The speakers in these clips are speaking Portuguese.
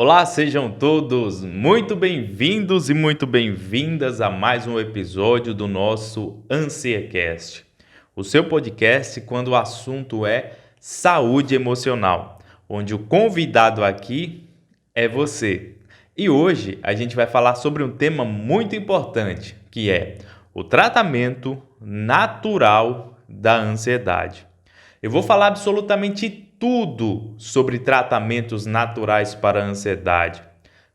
Olá, sejam todos muito bem-vindos e muito bem-vindas a mais um episódio do nosso Ansiecast, o seu podcast quando o assunto é saúde emocional, onde o convidado aqui é você. E hoje a gente vai falar sobre um tema muito importante, que é o tratamento natural da ansiedade. Eu vou falar absolutamente tudo sobre tratamentos naturais para a ansiedade.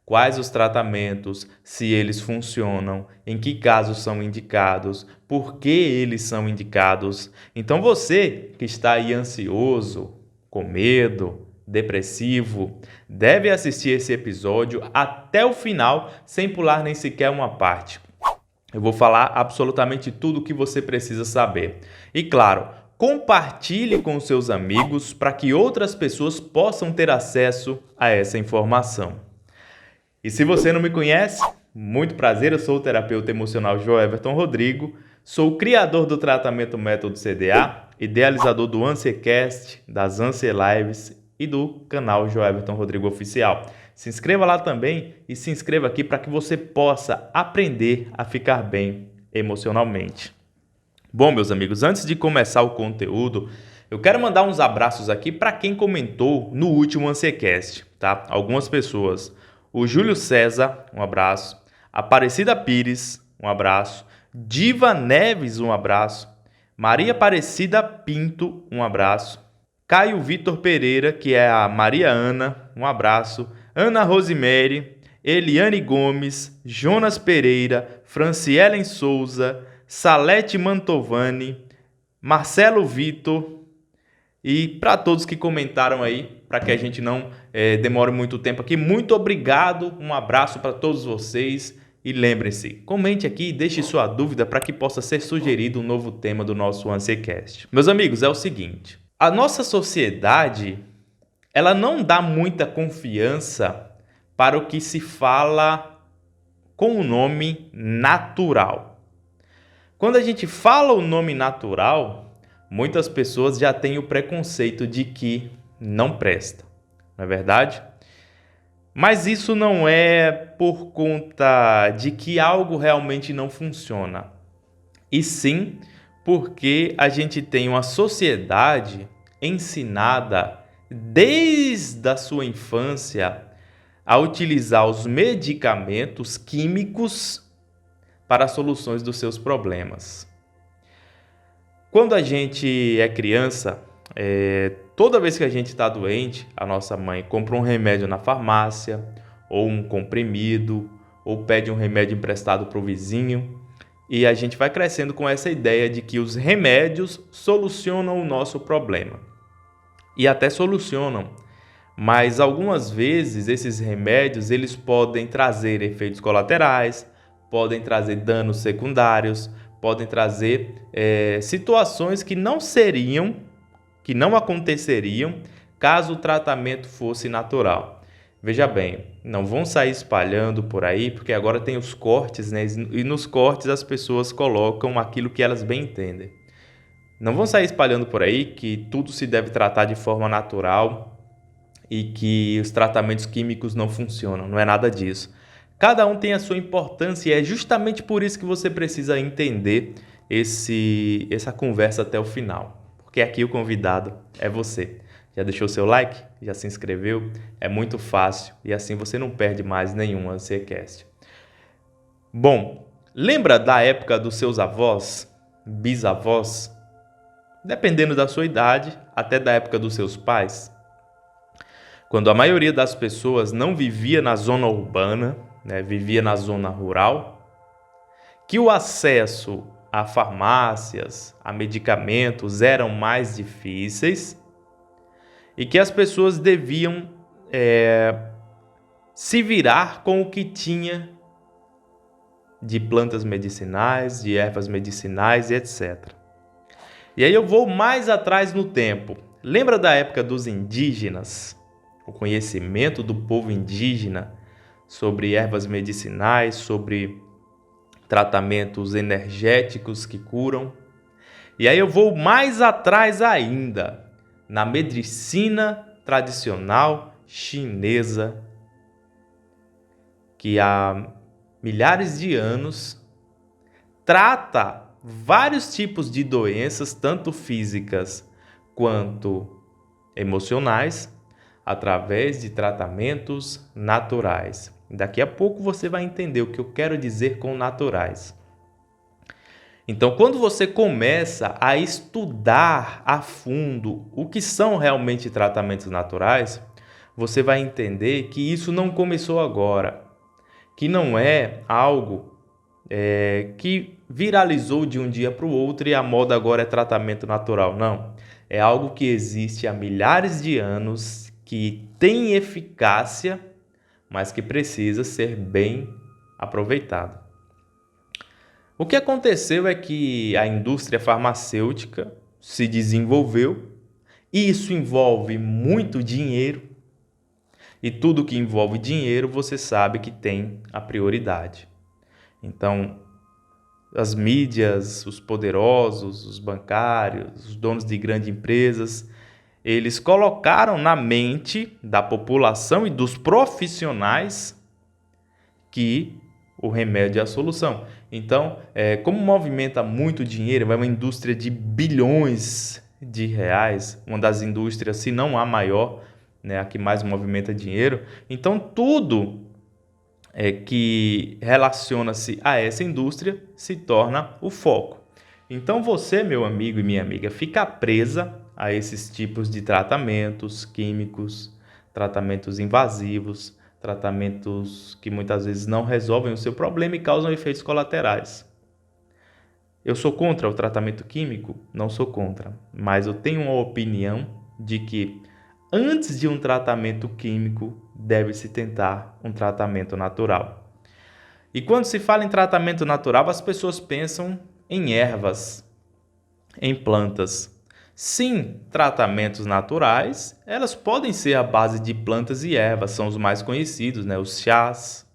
Quais os tratamentos, se eles funcionam, em que casos são indicados, por que eles são indicados. Então você que está aí ansioso, com medo, depressivo, deve assistir esse episódio até o final, sem pular nem sequer uma parte. Eu vou falar absolutamente tudo o que você precisa saber. E claro, compartilhe com seus amigos para que outras pessoas possam ter acesso a essa informação. E se você não me conhece, muito prazer, eu sou o terapeuta emocional João Everton Rodrigo, sou o criador do tratamento Método CDA, idealizador do Ansiecast, das Ansielives e do canal João Everton Rodrigo Oficial. Se inscreva lá também e se inscreva aqui para que você possa aprender a ficar bem emocionalmente. Bom, meus amigos, antes de começar o conteúdo, eu quero mandar uns abraços aqui para quem comentou no último Ansiecast, tá? Algumas pessoas. O Júlio César, um abraço. Aparecida Pires, um abraço. Diva Neves, um abraço. Maria Aparecida Pinto, um abraço. Caio Vitor Pereira, que é a Maria Ana, um abraço. Ana Rosemary, Eliane Gomes, Jonas Pereira, Francielen Souza, Salete Mantovani, Marcelo Vitor e para todos que comentaram aí, para que a gente não demore muito tempo aqui, muito obrigado, um abraço para todos vocês e lembrem-se, comente aqui e deixe sua dúvida para que possa ser sugerido um novo tema do nosso Ansiecast. Meus amigos, é o seguinte, a nossa sociedade, ela não dá muita confiança para o que se fala com o nome natural. Quando a gente fala o nome natural, muitas pessoas já têm o preconceito de que não presta, não é verdade? Mas isso não é por conta de que algo realmente não funciona, e sim porque a gente tem uma sociedade ensinada desde a sua infância a utilizar os medicamentos químicos para soluções dos seus problemas. Quando a gente é criança, toda vez que a gente está doente, a nossa mãe compra um remédio na farmácia, ou um comprimido, ou pede um remédio emprestado para o vizinho, e a gente vai crescendo com essa ideia de que os remédios solucionam o nosso problema. E até solucionam, mas algumas vezes esses remédios eles podem trazer efeitos colaterais, podem trazer danos secundários, podem trazer situações que não aconteceriam caso o tratamento fosse natural. Veja bem, não vão sair espalhando por aí, porque agora tem os cortes, né? E nos cortes as pessoas colocam aquilo que elas bem entendem. Não vão sair espalhando por aí que tudo se deve tratar de forma natural e que os tratamentos químicos não funcionam. Não é nada disso. Cada um tem a sua importância e é justamente por isso que você precisa entender essa conversa até o final. Porque aqui o convidado é você. Já deixou seu like? Já se inscreveu? É muito fácil e assim você não perde mais nenhum Ansiecast. Bom, lembra da época dos seus avós, bisavós? Dependendo da sua idade, até da época dos seus pais? Quando a maioria das pessoas não vivia na zona urbana, vivia na zona rural, que o acesso a farmácias, a medicamentos eram mais difíceis e que as pessoas deviam se virar com o que tinha de plantas medicinais, de ervas medicinais e etc. E aí eu vou mais atrás no tempo. Lembra da época dos indígenas? O conhecimento do povo indígena sobre ervas medicinais, sobre tratamentos energéticos que curam. E aí eu vou mais atrás ainda, na medicina tradicional chinesa, que há milhares de anos trata vários tipos de doenças, tanto físicas quanto emocionais, através de tratamentos naturais. Daqui a pouco você vai entender o que eu quero dizer com naturais. Então, quando você começa a estudar a fundo o que são realmente tratamentos naturais, você vai entender que isso não começou agora, que não é algo que viralizou de um dia para o outro e a moda agora é tratamento natural. Não, é algo que existe há milhares de anos, que tem eficácia, mas que precisa ser bem aproveitado. O que aconteceu é que a indústria farmacêutica se desenvolveu, e isso envolve muito dinheiro, e tudo que envolve dinheiro você sabe que tem a prioridade. Então, as mídias, os poderosos, os bancários, os donos de grandes empresas, eles colocaram na mente da população e dos profissionais que o remédio é a solução. Então, como movimenta muito dinheiro, é uma indústria de bilhões de reais, uma das indústrias, se não a maior, né, a que mais movimenta dinheiro. Então, tudo que relaciona-se a essa indústria se torna o foco. Então você, meu amigo e minha amiga, fica presa a esses tipos de tratamentos químicos, tratamentos invasivos, tratamentos que muitas vezes não resolvem o seu problema e causam efeitos colaterais. Eu sou contra o tratamento químico? Não sou contra, mas eu tenho uma opinião de que antes de um tratamento químico, deve-se tentar um tratamento natural. E quando se fala em tratamento natural, as pessoas pensam em ervas, em plantas. Sim, tratamentos naturais, elas podem ser à base de plantas e ervas, são os mais conhecidos, né? Os chás,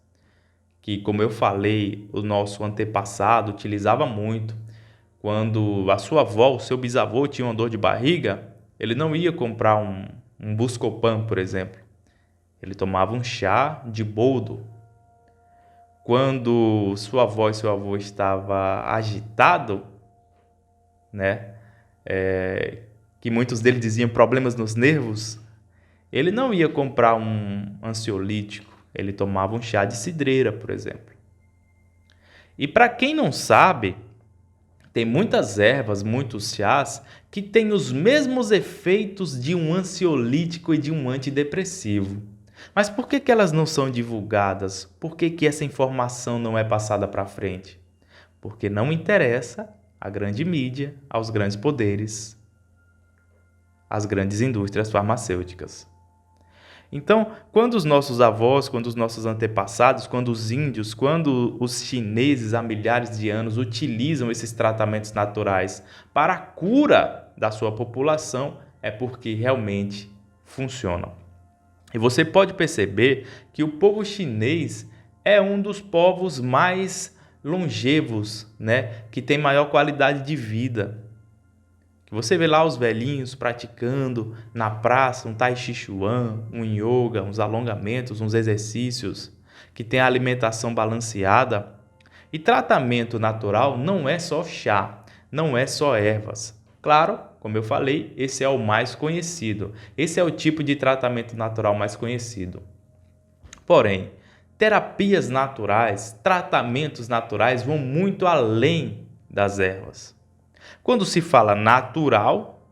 que, como eu falei, o nosso antepassado utilizava muito. Quando a sua avó, o seu bisavô tinha uma dor de barriga, ele não ia comprar um Buscopan, por exemplo. Ele tomava um chá de boldo. Quando sua avó e seu avô estavam agitados, né? Que muitos deles diziam problemas nos nervos, ele não ia comprar um ansiolítico, ele tomava um chá de cidreira, por exemplo. E para quem não sabe, tem muitas ervas, muitos chás que têm os mesmos efeitos de um ansiolítico e de um antidepressivo. Mas por que elas não são divulgadas? Por que essa informação não é passada para frente? Porque não interessa à grande mídia, aos grandes poderes, às grandes indústrias farmacêuticas. Então, quando os nossos avós, quando os nossos antepassados, quando os índios, quando os chineses há milhares de anos utilizam esses tratamentos naturais para a cura da sua população, é porque realmente funcionam. E você pode perceber que o povo chinês é um dos povos mais longevos, né? Que tem maior qualidade de vida. Você vê lá os velhinhos praticando na praça um Tai Chi Chuan, um yoga, uns alongamentos, uns exercícios, que tem a alimentação balanceada. E tratamento natural não é só chá, não é só ervas. Claro, como eu falei, esse é o mais conhecido. Esse é o tipo de tratamento natural mais conhecido. Porém, terapias naturais, tratamentos naturais vão muito além das ervas. Quando se fala natural,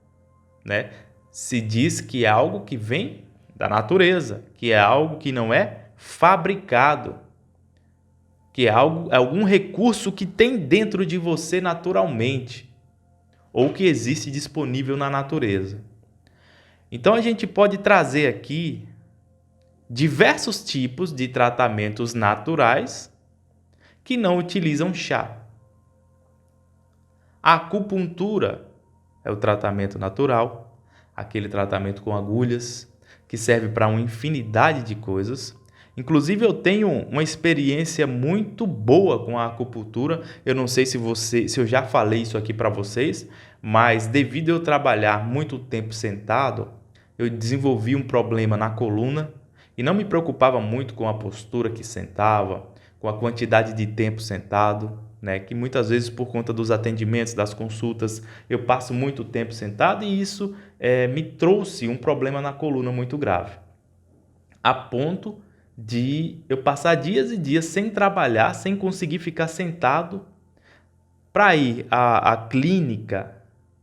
né, se diz que é algo que vem da natureza, que é algo que não é fabricado, que é algum recurso que tem dentro de você naturalmente, ou que existe disponível na natureza. Então a gente pode trazer aqui diversos tipos de tratamentos naturais que não utilizam chá. A acupuntura é o tratamento natural, aquele tratamento com agulhas, que serve para uma infinidade de coisas. Inclusive, eu tenho uma experiência muito boa com a acupuntura. Eu não sei se eu já falei isso aqui para vocês, mas devido a eu trabalhar muito tempo sentado, eu desenvolvi um problema na coluna E não me preocupava muito com a postura que sentava, com a quantidade de tempo sentado, né? Que muitas vezes por conta dos atendimentos, das consultas, eu passo muito tempo sentado e isso me trouxe um problema na coluna muito grave. A ponto de eu passar dias e dias sem trabalhar, sem conseguir ficar sentado. Para ir à clínica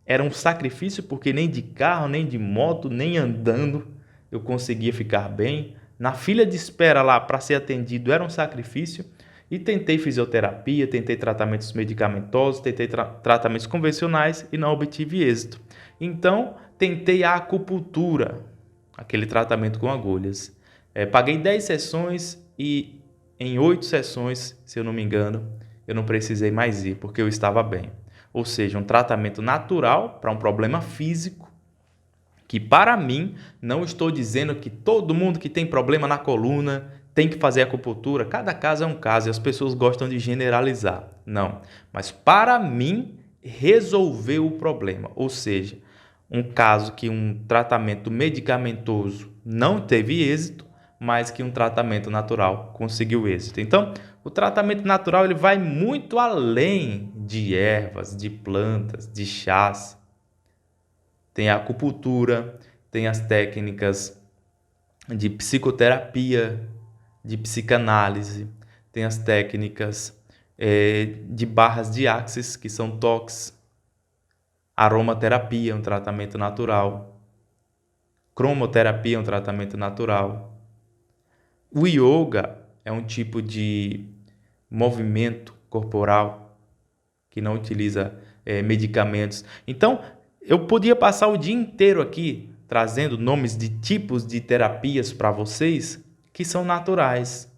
era um sacrifício, porque nem de carro, nem de moto, nem andando eu conseguia ficar bem. Na fila de espera lá para ser atendido era um sacrifício. E tentei fisioterapia, tentei tratamentos medicamentosos, tentei tratamentos convencionais e não obtive êxito. Então, tentei a acupuntura, aquele tratamento com agulhas. Paguei 10 sessões e em 8 sessões, se eu não me engano, eu não precisei mais ir, porque eu estava bem. Ou seja, um tratamento natural para um problema físico, que para mim, não estou dizendo que todo mundo que tem problema na coluna tem que fazer acupuntura. Cada caso é um caso e as pessoas gostam de generalizar. Não, mas para mim, resolveu o problema. Ou seja, um caso que um tratamento medicamentoso não teve êxito, mas que um tratamento natural conseguiu êxito. Então, o tratamento natural ele vai muito além de ervas, de plantas, de chás. Tem a acupuntura, tem as técnicas de psicoterapia, de psicanálise, tem as técnicas de barras de axis, que são toques, aromaterapia, um tratamento natural, cromoterapia, um tratamento natural. O yoga é um tipo de movimento corporal que não utiliza medicamentos. Então, eu podia passar o dia inteiro aqui trazendo nomes de tipos de terapias para vocês que são naturais.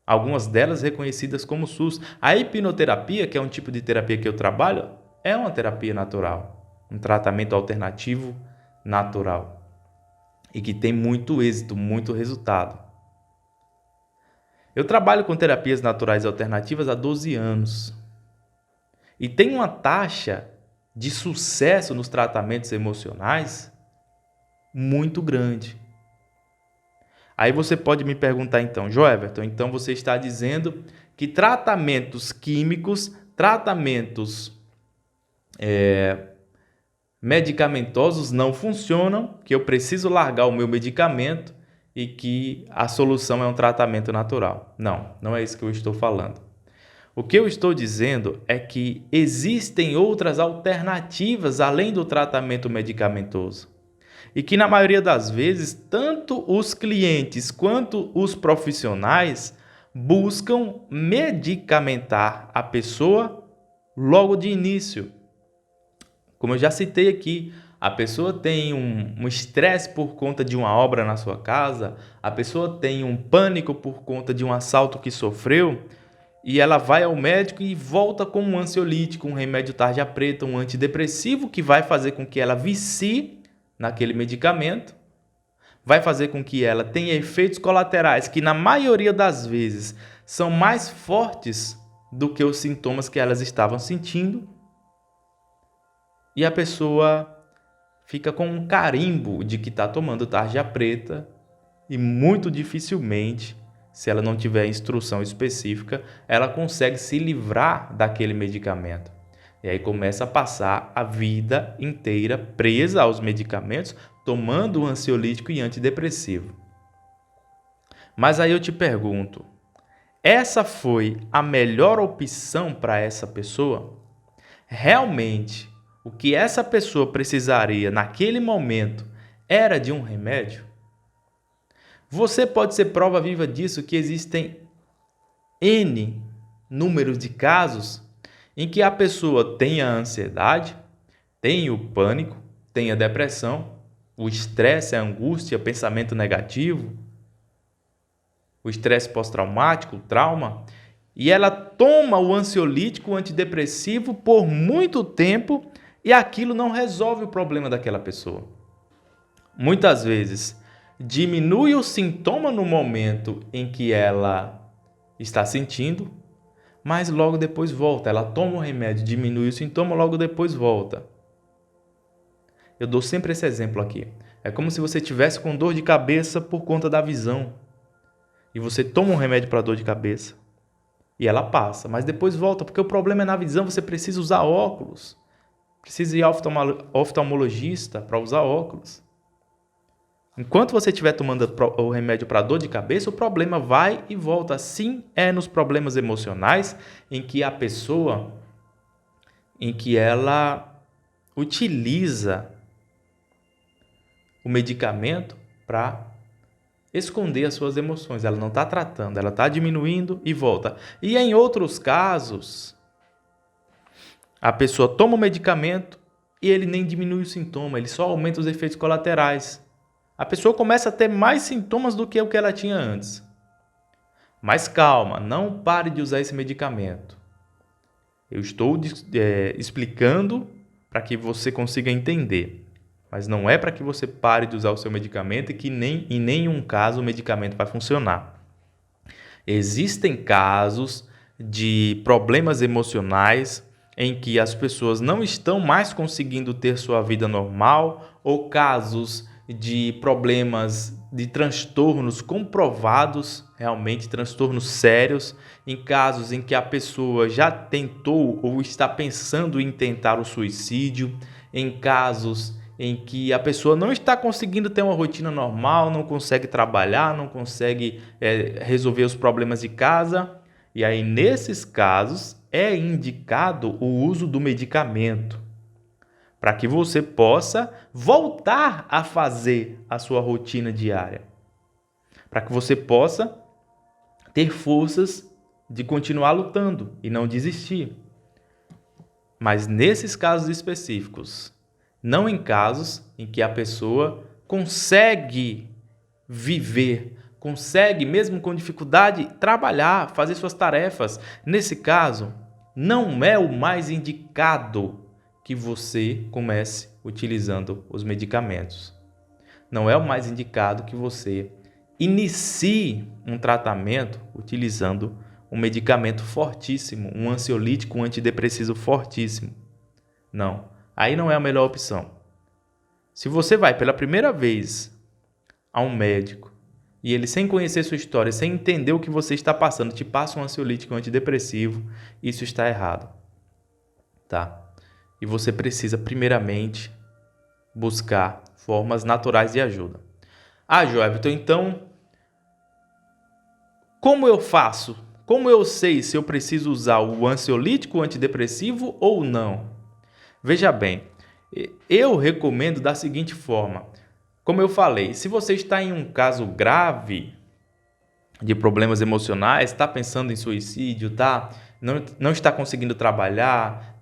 Algumas delas reconhecidas como SUS. A hipnoterapia, que é um tipo de terapia que eu trabalho, é uma terapia natural, um tratamento alternativo natural e que tem muito êxito, muito resultado. Eu trabalho com terapias naturais alternativas há 12 anos e tem uma taxa de sucesso nos tratamentos emocionais muito grande. Aí você pode me perguntar então, Joeverton, então você está dizendo que tratamentos químicos, tratamentos medicamentosos não funcionam, que eu preciso largar o meu medicamento e que a solução é um tratamento natural. Não, não é isso que eu estou falando. O que eu estou dizendo é que existem outras alternativas além do tratamento medicamentoso. E que na maioria das vezes, tanto os clientes quanto os profissionais buscam medicamentar a pessoa logo de início. Como eu já citei aqui, a pessoa tem um estresse por conta de uma obra na sua casa, a pessoa tem um pânico por conta de um assalto que sofreu, e ela vai ao médico e volta com um ansiolítico, um remédio tarja preta, um antidepressivo que vai fazer com que ela vicie naquele medicamento, vai fazer com que ela tenha efeitos colaterais que na maioria das vezes são mais fortes do que os sintomas que elas estavam sentindo. E a pessoa fica com um carimbo de que está tomando tarja preta e muito dificilmente, se ela não tiver instrução específica, ela consegue se livrar daquele medicamento. E aí começa a passar a vida inteira presa aos medicamentos, tomando ansiolítico e antidepressivo. Mas aí eu te pergunto, essa foi a melhor opção para essa pessoa? Realmente, o que essa pessoa precisaria naquele momento era de um remédio? Você pode ser prova viva disso, que existem N números de casos em que a pessoa tem a ansiedade, tem o pânico, tem a depressão, o estresse, a angústia, pensamento negativo, o estresse pós-traumático, o trauma, e ela toma o ansiolítico, o antidepressivo por muito tempo e aquilo não resolve o problema daquela pessoa. Muitas vezes diminui o sintoma no momento em que ela está sentindo, mas logo depois volta. Ela toma o remédio, diminui o sintoma, logo depois volta. Eu dou sempre esse exemplo aqui. É como se você tivesse com dor de cabeça por conta da visão. E você toma um remédio para dor de cabeça. E ela passa, mas depois volta, porque o problema é na visão, você precisa usar óculos. Precisa ir ao oftalmologista para usar óculos. Enquanto você estiver tomando o remédio para dor de cabeça, o problema vai e volta. Assim é nos problemas emocionais, em que a pessoa, em que ela utiliza o medicamento para esconder as suas emoções. Ela não está tratando, ela está diminuindo e volta. E em outros casos, a pessoa toma o medicamento e ele nem diminui o sintoma, ele só aumenta os efeitos colaterais. A pessoa começa a ter mais sintomas do que o que ela tinha antes. Mas calma, não pare de usar esse medicamento. Eu estou explicando para que você consiga entender. Mas não é para que você pare de usar o seu medicamento e que em nenhum caso o medicamento vai funcionar. Existem casos de problemas emocionais em que as pessoas não estão mais conseguindo ter sua vida normal, ou casos de problemas de transtornos comprovados, realmente transtornos sérios, em casos em que a pessoa já tentou ou está pensando em tentar o suicídio, em casos em que a pessoa não está conseguindo ter uma rotina normal, não consegue trabalhar, não consegue resolver os problemas de casa. E aí, nesses casos, é indicado o uso do medicamento para que você possa voltar a fazer a sua rotina diária, para que você possa ter forças de continuar lutando e não desistir. Mas nesses casos específicos, não em casos em que a pessoa consegue viver, consegue, mesmo com dificuldade, trabalhar, fazer suas tarefas. Nesse caso, não é o mais indicado que você comece utilizando os medicamentos. Não é o mais indicado que você inicie um tratamento utilizando um medicamento fortíssimo, um ansiolítico, um antidepressivo fortíssimo. Não. Aí não é a melhor opção. Se você vai pela primeira vez a um médico e ele, sem conhecer sua história, sem entender o que você está passando, te passa um ansiolítico, um antidepressivo, isso está errado. Tá? E você precisa, primeiramente, buscar formas naturais de ajuda. Joelton, então, como eu faço? Como eu sei se eu preciso usar o ansiolítico, o antidepressivo ou não? Veja bem, eu recomendo da seguinte forma. Como eu falei, se você está em um caso grave de problemas emocionais, está pensando em suicídio, não está conseguindo trabalhar,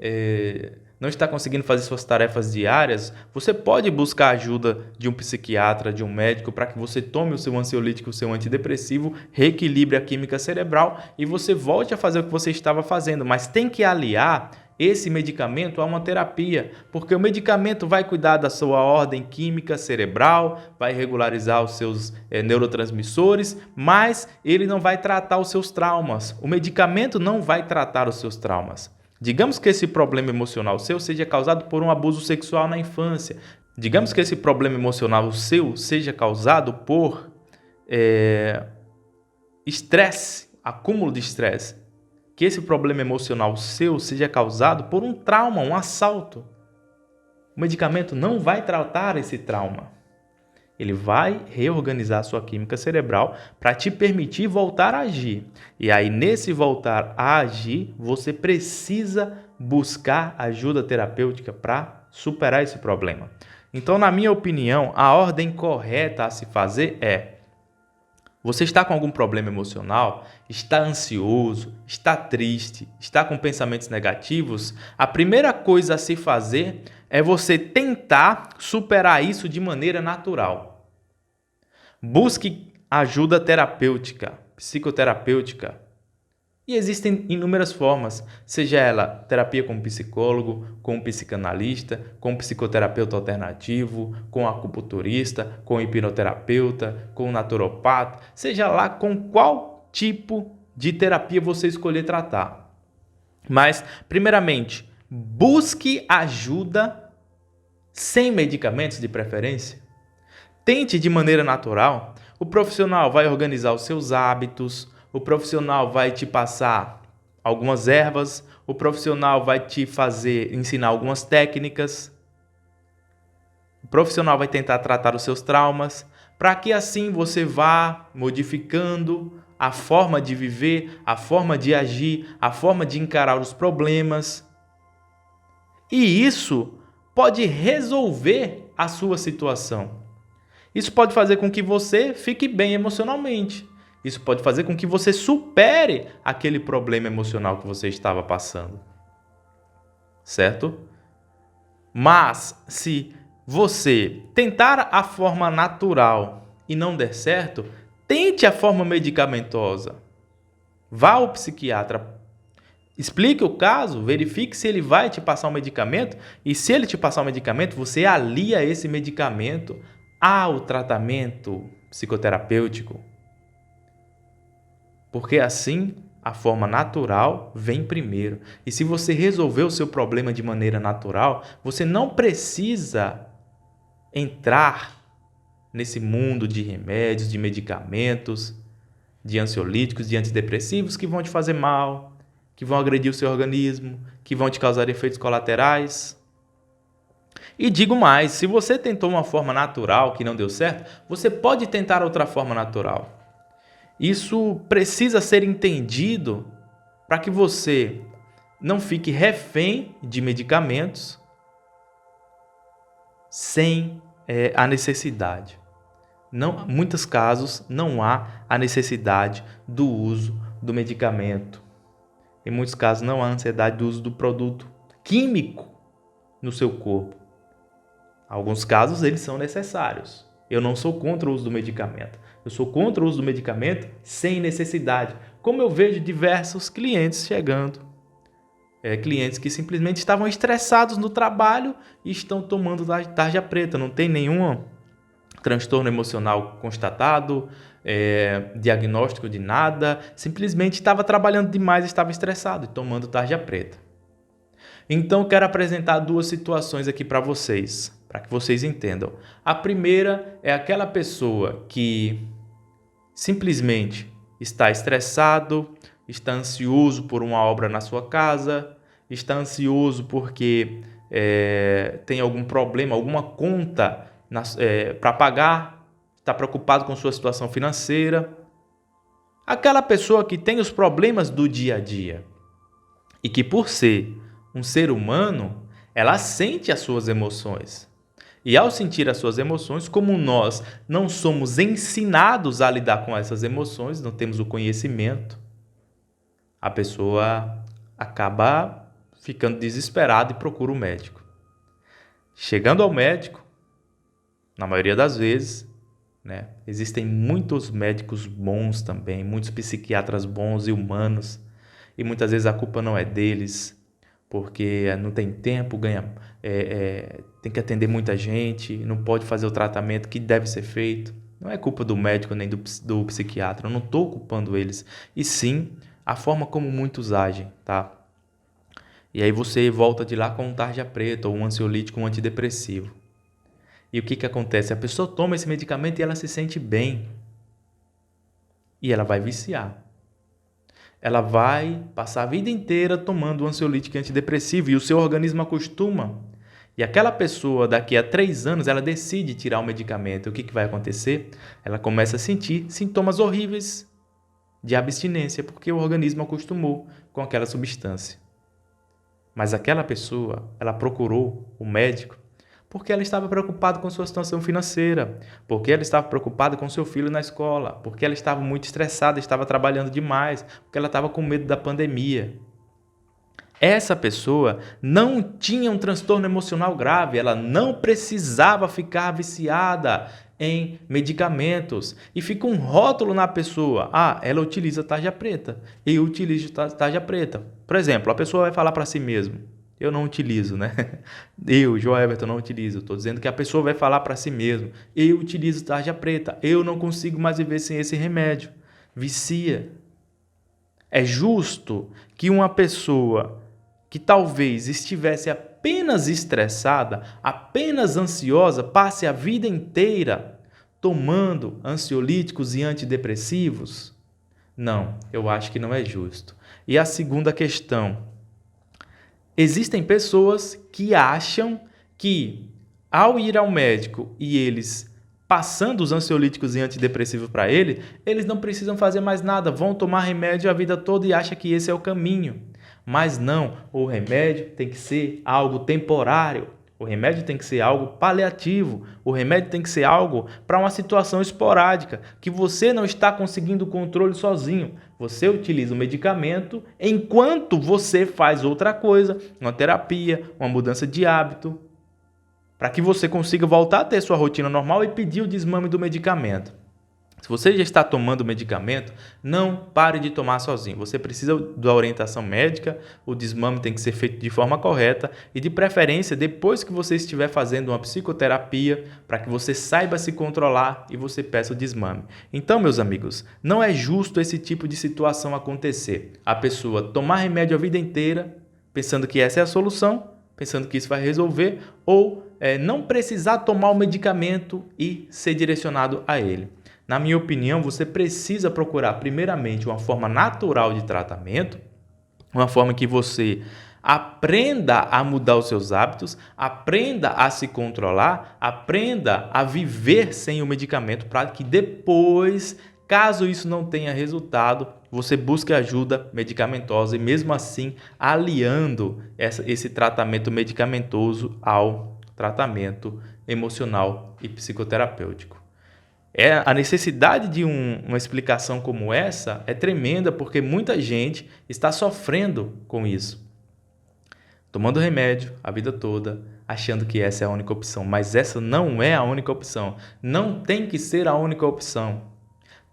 não está conseguindo fazer suas tarefas diárias, você pode buscar a ajuda de um psiquiatra, de um médico, para que você tome o seu ansiolítico, o seu antidepressivo, reequilibre a química cerebral e você volte a fazer o que você estava fazendo. Mas tem que aliar esse medicamento a uma terapia, porque o medicamento vai cuidar da sua ordem química cerebral, vai regularizar os seus neurotransmissores, mas ele não vai tratar os seus traumas. O medicamento não vai tratar os seus traumas. Digamos que esse problema emocional seu seja causado por um abuso sexual na infância. Digamos que esse problema emocional seu seja causado por estresse, acúmulo de estresse. Que esse problema emocional seu seja causado por um trauma, um assalto. O medicamento não vai tratar esse trauma. Ele vai reorganizar a sua química cerebral para te permitir voltar a agir. E aí, nesse voltar a agir, você precisa buscar ajuda terapêutica para superar esse problema. Então, na minha opinião, a ordem correta a se fazer é: você está com algum problema emocional? Está ansioso? Está triste? Está com pensamentos negativos? A primeira coisa a se fazer é você tentar superar isso de maneira natural. Busque ajuda terapêutica, psicoterapêutica. E existem inúmeras formas, seja ela terapia com psicólogo, com psicanalista, com psicoterapeuta alternativo, com acupunturista, com hipnoterapeuta, com naturopata, seja lá com qual tipo de terapia você escolher tratar. Mas, primeiramente, busque ajuda sem medicamentos de preferência. tente de maneira natural. O profissional vai organizar os seus hábitos, o profissional vai te passar algumas ervas, o profissional vai te ensinar algumas técnicas, o profissional vai tentar tratar os seus traumas, para que assim você vá modificando a forma de viver, a forma de agir, a forma de encarar os problemas. E isso pode resolver a sua situação. Isso pode fazer com que você fique bem emocionalmente. Isso pode fazer com que você supere aquele problema emocional que você estava passando. Certo? Mas se você tentar a forma natural e não der certo, tente a forma medicamentosa. Vá ao psiquiatra, explique o caso, verifique se ele vai te passar um medicamento e se ele te passar um medicamento, você alia esse medicamento ao tratamento psicoterapêutico. Porque assim a forma natural vem primeiro. E se você resolver o seu problema de maneira natural, você não precisa entrar nesse mundo de remédios, de medicamentos, de ansiolíticos, de antidepressivos que vão te fazer mal, que vão agredir o seu organismo, que vão te causar efeitos colaterais. E digo mais, se você tentou uma forma natural que não deu certo, você pode tentar outra forma natural. Isso precisa ser entendido para que você não fique refém de medicamentos sem a necessidade. Em muitos casos, não há a necessidade do uso do medicamento. Em muitos casos, não há ansiedade do uso do produto químico no seu corpo. Em alguns casos, eles são necessários. Eu não sou contra o uso do medicamento. Eu sou contra o uso do medicamento sem necessidade. Como eu vejo diversos clientes chegando. Clientes que simplesmente estavam estressados no trabalho e estão tomando tarja preta. Não tem nenhum transtorno emocional constatado, diagnóstico de nada. Simplesmente estava trabalhando demais, estava estressado e tomando tarja preta. Então, eu quero apresentar duas situações aqui para vocês entendam. A primeira é aquela pessoa que simplesmente está estressado, está ansioso por uma obra na sua casa, está ansioso porque tem algum problema, alguma conta para pagar, está preocupado com sua situação financeira. Aquela pessoa que tem os problemas do dia a dia e que, por ser um ser humano, ela sente as suas emoções. E ao sentir as suas emoções, como nós não somos ensinados a lidar com essas emoções, não temos o conhecimento, a pessoa acaba ficando desesperada e procura o médico. Chegando ao médico, na maioria das vezes, existem muitos médicos bons também, muitos psiquiatras bons e humanos, e muitas vezes a culpa não é deles, porque não tem tempo, tem que atender muita gente, não pode fazer o tratamento que deve ser feito. Não é culpa do médico nem do psiquiatra, eu não estou culpando eles, e sim a forma como muitos agem, tá? E aí você volta de lá com um tarja preta, ou um ansiolítico, um antidepressivo. E o que acontece? A pessoa toma esse medicamento e ela se sente bem. E ela vai viciar. Ela vai passar a vida inteira tomando um ansiolítico e antidepressivo e o seu organismo acostuma. E aquela pessoa, daqui a 3 anos, ela decide tirar o medicamento. O que vai acontecer? Ela começa a sentir sintomas horríveis de abstinência, porque o organismo acostumou com aquela substância. Mas aquela pessoa, ela procurou o médico porque ela estava preocupada com sua situação financeira, porque ela estava preocupada com seu filho na escola, porque ela estava muito estressada, estava trabalhando demais, porque ela estava com medo da pandemia. Essa pessoa não tinha um transtorno emocional grave, ela não precisava ficar viciada em medicamentos. E fica um rótulo na pessoa, ela utiliza tarja preta, eu utilizo tarja preta. Por exemplo, a pessoa vai falar para si mesma, eu não utilizo, Eu, João Everton, não utilizo. Estou dizendo que a pessoa vai falar para si mesmo, eu utilizo tarja preta, eu não consigo mais viver sem esse remédio. Vicia. É justo que uma pessoa que talvez estivesse apenas estressada, apenas ansiosa, passe a vida inteira tomando ansiolíticos e antidepressivos? Não, eu acho que não é justo. E a segunda questão: existem pessoas que acham que ao ir ao médico e eles passando os ansiolíticos e antidepressivos para ele, eles não precisam fazer mais nada, vão tomar remédio a vida toda e acham que esse é o caminho. Mas não, o remédio tem que ser algo temporário, o remédio tem que ser algo paliativo, o remédio tem que ser algo para uma situação esporádica, que você não está conseguindo o controle sozinho. Você utiliza o medicamento enquanto você faz outra coisa, uma terapia, uma mudança de hábito, para que você consiga voltar a ter sua rotina normal e pedir o desmame do medicamento. Se você já está tomando o medicamento, não pare de tomar sozinho. Você precisa da orientação médica, o desmame tem que ser feito de forma correta e, de preferência, depois que você estiver fazendo uma psicoterapia, para que você saiba se controlar e você peça o desmame. Então, meus amigos, não é justo esse tipo de situação acontecer. A pessoa tomar remédio a vida inteira, pensando que essa é a solução, pensando que isso vai resolver, ou não precisar tomar o medicamento e ser direcionado a ele. Na minha opinião, você precisa procurar primeiramente uma forma natural de tratamento, uma forma que você aprenda a mudar os seus hábitos, aprenda a se controlar, aprenda a viver sem o medicamento, para que depois, caso isso não tenha resultado, você busque ajuda medicamentosa e mesmo assim aliando esse tratamento medicamentoso ao tratamento emocional e psicoterapêutico. A necessidade de uma explicação como essa é tremenda, porque muita gente está sofrendo com isso. Tomando remédio a vida toda, achando que essa é a única opção. Mas essa não é a única opção. Não tem que ser a única opção.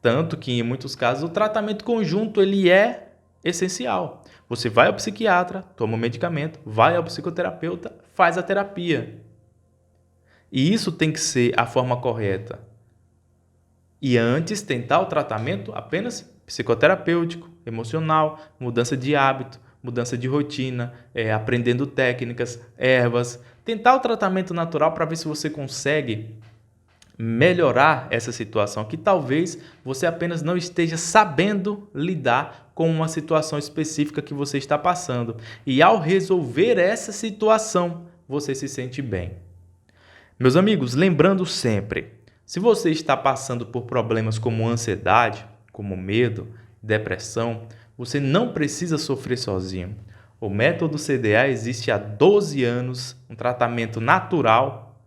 Tanto que, em muitos casos, o tratamento conjunto ele é essencial. Você vai ao psiquiatra, toma o medicamento, vai ao psicoterapeuta, faz a terapia. E isso tem que ser a forma correta. E antes tentar o tratamento apenas psicoterapêutico, emocional, mudança de hábito, mudança de rotina, aprendendo técnicas, ervas. Tentar o tratamento natural para ver se você consegue melhorar essa situação, que talvez você apenas não esteja sabendo lidar com uma situação específica que você está passando. E ao resolver essa situação, você se sente bem. Meus amigos, lembrando sempre, se você está passando por problemas como ansiedade, como medo, depressão, você não precisa sofrer sozinho. O método CDA existe há 12 anos, um tratamento natural,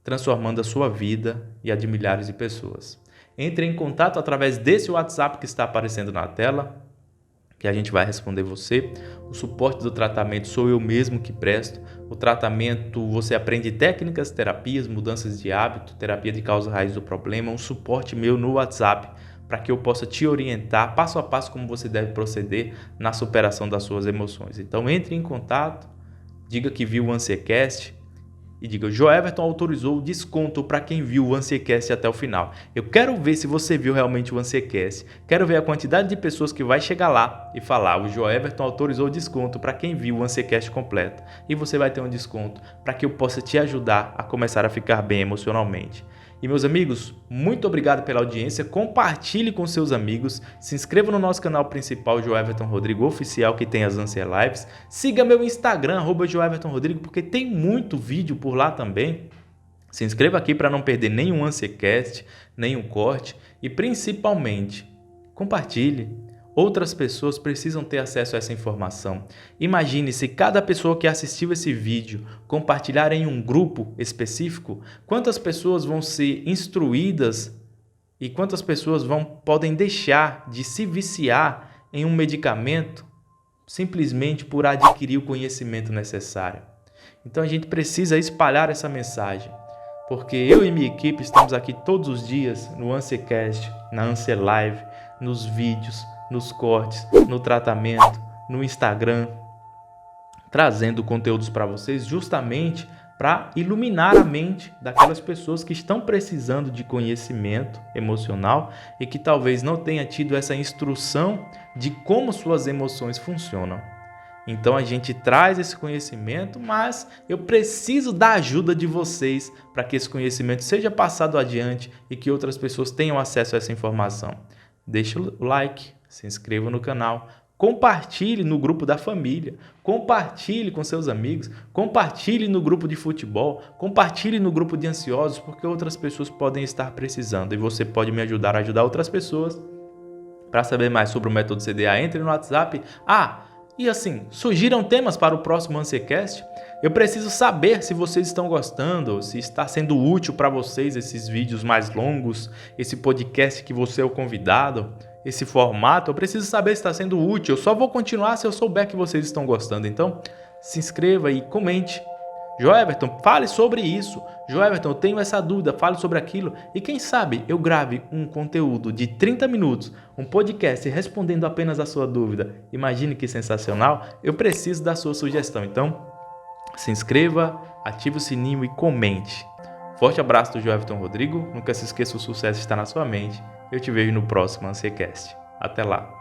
transformando a sua vida e a de milhares de pessoas. Entre em contato através desse WhatsApp que está aparecendo na tela, que a gente vai responder você. O suporte do tratamento sou eu mesmo que presto. O tratamento, você aprende técnicas, terapias, mudanças de hábito, terapia de causa raiz do problema, um suporte meu no WhatsApp para que eu possa te orientar passo a passo como você deve proceder na superação das suas emoções. Então entre em contato, diga que viu o Ansiecast e diga: o Joeverton autorizou o desconto para quem viu o Ansiecast até o final. Eu quero ver se você viu realmente o Ansiecast. Quero ver a quantidade de pessoas que vai chegar lá e falar: o Joeverton autorizou o desconto para quem viu o Ansiecast completo. E você vai ter um desconto para que eu possa te ajudar a começar a ficar bem emocionalmente. E meus amigos, muito obrigado pela audiência, compartilhe com seus amigos, se inscreva no nosso canal principal, Joeverton Rodrigo Oficial, que tem as Ansia Lives, siga meu Instagram, @Joeverton Rodrigo, porque tem muito vídeo por lá também. Se inscreva aqui para não perder nenhum Ansiecast, nenhum corte e principalmente, compartilhe. Outras pessoas precisam ter acesso a essa informação. Imagine se cada pessoa que assistiu esse vídeo compartilhar em um grupo específico, quantas pessoas vão ser instruídas e quantas pessoas podem deixar de se viciar em um medicamento simplesmente por adquirir o conhecimento necessário. Então a gente precisa espalhar essa mensagem, porque eu e minha equipe estamos aqui todos os dias no Ansiecast, na Ansia Live, nos vídeos, nos cortes, no tratamento, no Instagram, trazendo conteúdos para vocês justamente para iluminar a mente daquelas pessoas que estão precisando de conhecimento emocional e que talvez não tenha tido essa instrução de como suas emoções funcionam. Então a gente traz esse conhecimento, mas eu preciso da ajuda de vocês para que esse conhecimento seja passado adiante e que outras pessoas tenham acesso a essa informação. Deixe o like, se inscreva no canal, compartilhe no grupo da família, compartilhe com seus amigos, compartilhe no grupo de futebol, compartilhe no grupo de ansiosos, porque outras pessoas podem estar precisando e você pode me ajudar a ajudar outras pessoas. Para saber mais sobre o método CDA, entre no WhatsApp. E assim, surgiram temas para o próximo Ansiecast? Eu preciso saber se vocês estão gostando, se está sendo útil para vocês esses vídeos mais longos, esse podcast que você é o convidado, esse formato. Eu preciso saber se está sendo útil. Eu só vou continuar se eu souber que vocês estão gostando. Então, se inscreva e comente. Joeverton, fale sobre isso. Joeverton, eu tenho essa dúvida, fale sobre aquilo. E quem sabe eu grave um conteúdo de 30 minutos, um podcast respondendo apenas a sua dúvida. Imagine que sensacional. Eu preciso da sua sugestão. Então, se inscreva, ative o sininho e comente. Forte abraço do Joeverton Rodrigo. Nunca se esqueça, o sucesso está na sua mente. Eu te vejo no próximo Ansiecast. Até lá.